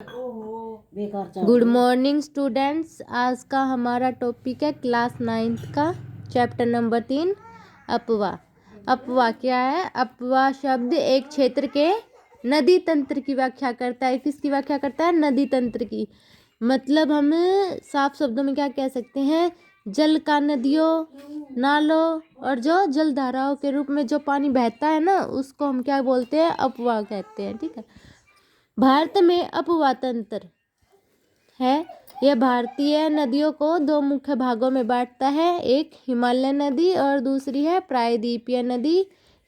Good morning students. आज का हमारा टॉपिक है क्लास 9th का चैप्टर नंबर 3 अपवाह। अपवाह क्या है? अपवाह शब्द एक क्षेत्र के नदी तंत्र की व्याख्या करता है। किसकी व्याख्या करता है? नदी तंत्र की। मतलब हम साफ शब्दों में क्या कह सकते हैं? जल का नदियों, नालों और जो जल धाराओं के रूप में जो पानी बहता है ना, उसको हम क्या बोलते हैं? अपवाह कहते हैं। ठीक है। भारत में अपवाह तंत्र है। यह भारतीय नदियों को दो मुख्य भागों में बांटता है। एक हिमालय नदी और दूसरी है प्रायद्वीपीय नदी।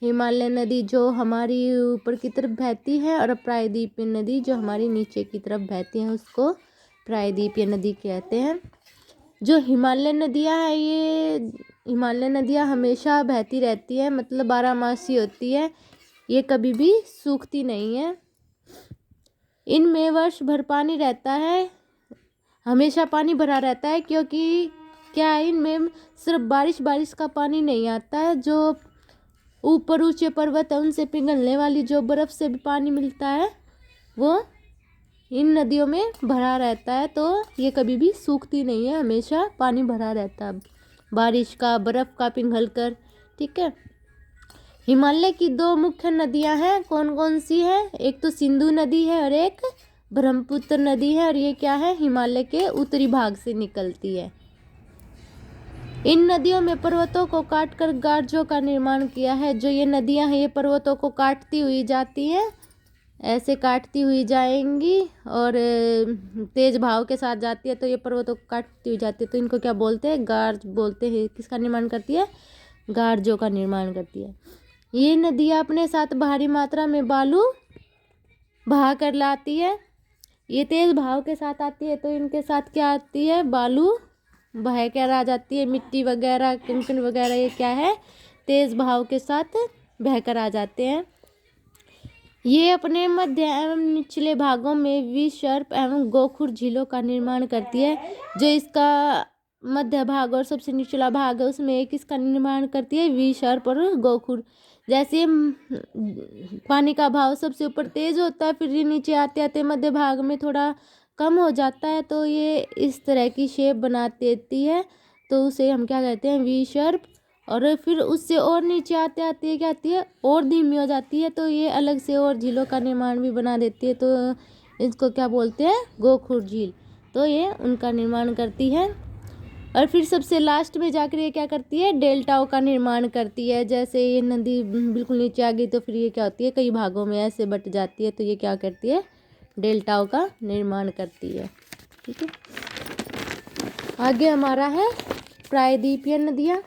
हिमालय नदी जो हमारी ऊपर की तरफ बहती है और प्रायद्वीपीय नदी जो हमारी नीचे की तरफ बहती है उसको प्रायद्वीपीय नदी कहते हैं। जो हिमालय नदियाँ हैं, ये हिमालय नदियाँ हमेशा बहती रहती है, मतलब 12 मासी होती है। ये कभी भी सूखती नहीं है। इनमें वर्ष भर पानी रहता है, हमेशा पानी भरा रहता है, क्योंकि क्या है, इनमें सिर्फ बारिश का पानी नहीं आता है। जो ऊपर ऊंचे पर्वत है उनसे पिघलने वाली जो बर्फ़ से भी पानी मिलता है वो इन नदियों में भरा रहता है। तो ये कभी भी सूखती नहीं है, हमेशा पानी भरा रहता है बारिश का, बर्फ़ का पिघल कर। ठीक है। हिमालय की दो मुख्य नदियां हैं। कौन कौन सी है? एक तो सिंधु नदी है और एक ब्रह्मपुत्र नदी है। और ये क्या है? हिमालय के उत्तरी भाग से निकलती है। इन नदियों में पर्वतों को काटकर गार्जों का निर्माण किया है। जो ये नदियां हैं ये पर्वतों को काटती हुई जाती हैं, ऐसे काटती हुई जाएंगी और तेज भाव के साथ जाती है, तो ये पर्वतों को काटती हुई जाती है। तो इनको क्या बोलते हैं? गार्ज बोलते हैं। किसका निर्माण करती है? गार्जों का निर्माण करती है। ये नदियाँ अपने साथ भारी मात्रा में बालू बहा कर लाती है। ये तेज भाव के साथ आती है, तो इनके साथ क्या आती है? बालू बह कर आ जाती है। मिट्टी वगैरह, कंकड़ वगैरह, ये क्या है? तेज भाव के साथ बह कर आ जाते हैं। ये अपने मध्य एवं निचले भागों में विसर्प एवं गोखुर झीलों का निर्माण करती है। जो इसका मध्य भाग और सबसे निचला भाग है उसमें एक इसका निर्माण करती है विसर्प और गोखुर। जैसे पानी का भाव सबसे ऊपर तेज होता है, फिर ये नीचे आते आते मध्य भाग में थोड़ा कम हो जाता है, तो ये इस तरह की शेप बना देती है। तो उसे हम क्या कहते हैं? विसर्प। और फिर उससे और नीचे आते आते क्या आती है? और धीमी हो जाती है, तो ये अलग से और झीलों का निर्माण भी बना देती है। तो इसको क्या बोलते हैं? गोखुर झील। तो ये उनका निर्माण करती है। और फिर सबसे लास्ट में जाकर ये क्या करती है? डेल्टाओं का निर्माण करती है। जैसे ये नदी बिल्कुल नीचे आ गई तो फिर ये क्या होती है? कई भागों में ऐसे बट जाती है, तो ये क्या करती है? डेल्टाओं का निर्माण करती है। ठीक है। आगे हमारा है प्रायद्वीपीय नदियाँ।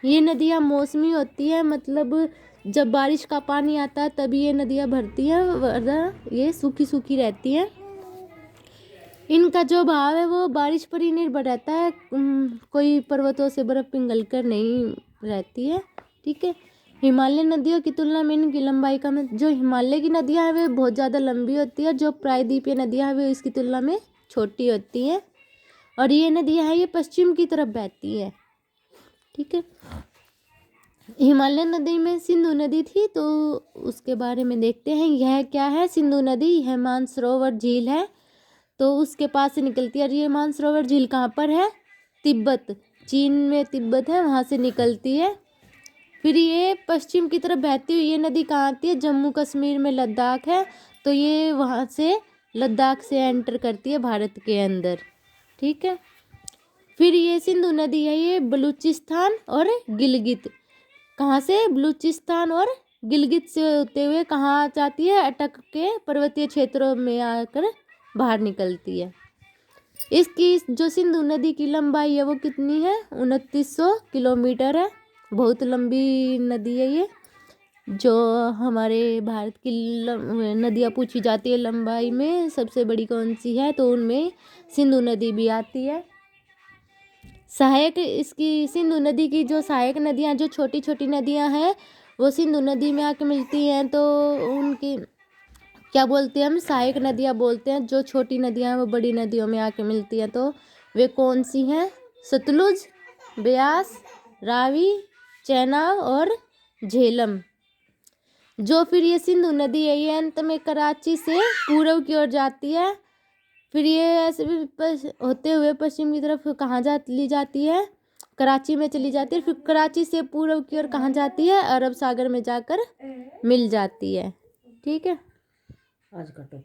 ये नदियाँ मौसमी होती है, मतलब जब बारिश का पानी आता है तभी ये नदियाँ भरती हैं, वरना ये सूखी सूखी रहती हैं। इनका जो भाव है वो बारिश पर ही निर्भर रहता है। कोई पर्वतों से बर्फ पिघल कर नहीं रहती है। ठीक है। हिमालय नदियों की तुलना में इनकी लंबाई कम है। जो हिमालय की नदियाँ हैं वे बहुत ज़्यादा लंबी होती है, जो प्रायद्वीपीय नदियाँ हैं वे इसकी तुलना में छोटी होती हैं। और ये नदियाँ हैं ये पश्चिम की तरफ बहती है। ठीक है। हिमालय नदी में सिंधु नदी थी, तो उसके बारे में देखते हैं। यह क्या है? सिंधु नदी यह मानसरोवर झील है, तो उसके पास से निकलती है। और ये मानसरोवर झील कहाँ पर है? तिब्बत, चीन में तिब्बत है, वहाँ से निकलती है। फिर ये पश्चिम की तरफ बहती हुई ये नदी कहाँ आती है? जम्मू कश्मीर में लद्दाख है, तो ये वहाँ से लद्दाख से एंटर करती है भारत के अंदर। ठीक है। फिर ये सिंधु नदी है ये बलूचिस्तान और गिलगित, कहाँ से? बलूचिस्तान और गिलगित से होते हुए कहाँ जाती है? अटक के पर्वतीय क्षेत्रों में आकर बाहर निकलती है। इसकी जो सिंधु नदी की लंबाई है वो कितनी है? 2900 किलोमीटर है। बहुत लंबी नदी है ये। जो हमारे भारत की नदियाँ पूछी जाती है लंबाई में सबसे बड़ी कौन सी है, तो उनमें सिंधु नदी भी आती है। सहायक इसकी सिंधु नदी की जो सहायक नदियाँ, जो छोटी छोटी नदियाँ हैं वो सिंधु नदी में आके मिलती हैं, तो उनकी क्या बोलते हैं? हम सहायक नदियाँ बोलते हैं। जो छोटी नदियाँ हैं वो बड़ी नदियों में आके मिलती हैं, तो वे कौन सी हैं? सतलुज, ब्यास, रावी, चेनाब और झेलम। जो फिर ये सिंधु नदी है ये अंत में कराची से पूर्व की ओर जाती है, फिर ये ऐसे भी होते हुए पश्चिम की तरफ कहाँ ली जाती है, कराची में चली जाती है। फिर कराची से पूर्व की ओर कहाँ जाती है, अरब सागर में जाकर मिल जाती है। ठीक है। आज का टॉपिक